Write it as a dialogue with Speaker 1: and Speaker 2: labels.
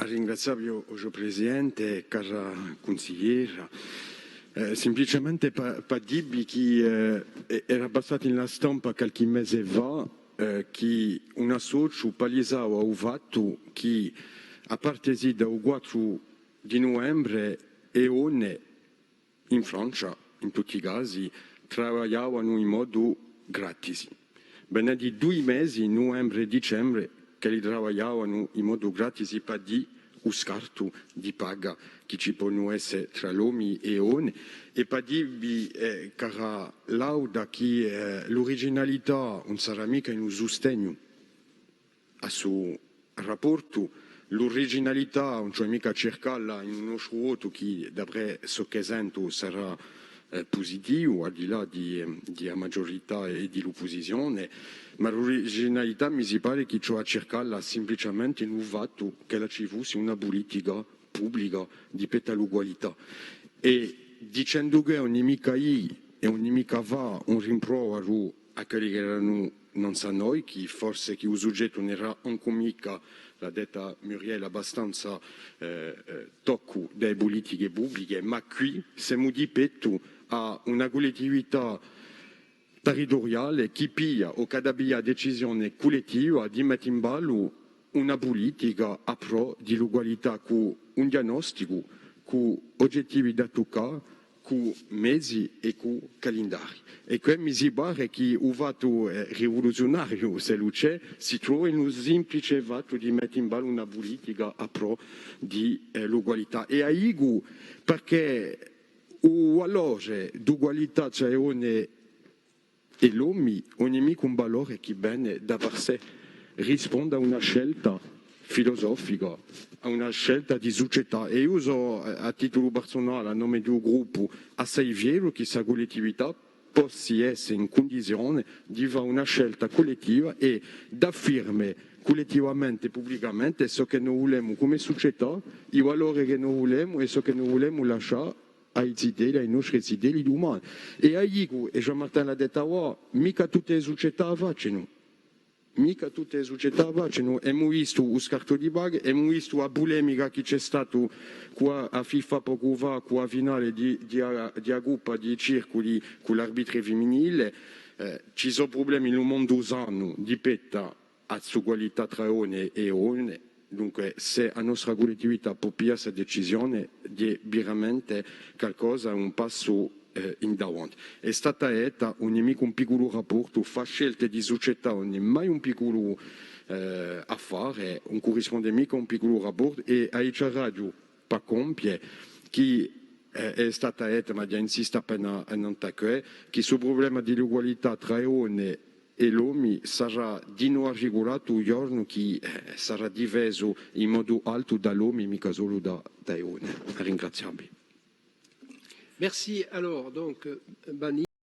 Speaker 1: ringrazio il Presidente, cara consigliera. Semplicemente per dirvi che era passato nella stampa qualche mese fa che un associo palesava il fatto che a partire dal 4 di novembre EON in Francia, in tutti i casi, lavoravano in modo gratis. Bene di 2 mesi, novembre e dicembre, che li lavoravano in modo gratis per di lo scarto di paga che ci può essere tra l'uomo e EON e per dirvi, cara Lauda, che l'originalità non sarà mica in un sostegno a suo rapporto. L'originalità non c'è mica cercarla in uno scuoto che d'avrei so che sento sarà positivo al di là della maggiorità e dell'opposizione, ma l'originalità mi si pare che c'è a cercarla semplicemente in un fatto che ci fosse una politica pubblica di petta l'ugualità e dicendo che ogni mica io e ogni mica va un rimprovero a quelli che erano non sa noi, che forse che il soggetto non era anche mica, l'ha detta Muriel, abbastanza tocco delle politiche pubbliche, ma qui siamo di petto a una collettività territoriale che piglia o che abbia decisione collettiva di mettere in ballo una politica a pro dell'ugualità con un diagnostico, con obiettivi da toccare, con mezzi e con calendari. E qui mi si pare che il fatto rivoluzionario, se lo c'è, si trova in un semplice fatto di mettere in ballo una politica a pro dell'ugualità. E a Igu, perché il valore d'ugualità tra l'uomo e l'uomo, ogni mica un valore che bene da per sé risponde a una scelta filosofica, a una scelta di società. E io uso a titolo personale, a nome di un gruppo assai vero, che questa collettività possa essere in condizione di fare una scelta collettiva e d'affirmare collettivamente, pubblicamente, ciò che noi vogliamo come società, i valori che noi vogliamo e ciò che noi vogliamo lasciare ai zideli, ai nostri zideli umani. E a Igu, e Jean-Martin l'ha detto, mica tutte le società facciano. Mica tutte le società facciano. Abbiamo visto lo scarto di paga, abbiamo visto la polemica che c'è stata qua a FIFA poco fa, con la finale di Coppa di circoli con l'arbitro femminile. Ci sono problemi nel mondo usano di petta a qualità tra ONE e ONE. Dunque, se la nostra collettività può prendere questa decisione, è veramente qualcosa, un passo in davanti. È stata detta, ogni mica un piccolo rapporto, fa scelte di società, non è mai un piccolo affare, non corrisponde mica a un piccolo rapporto e a Ica Radio, per compiere, che è stata detta, ma insiste appena a non taccare, che sul problema dell'ugualità tra ONE e l'uomo sarà di nuovo regolato un giorno che sarà diviso in modo alto dall'uomo, mica solo da ONE. Ringraziabile.
Speaker 2: Merci. Alors, donc, Bani.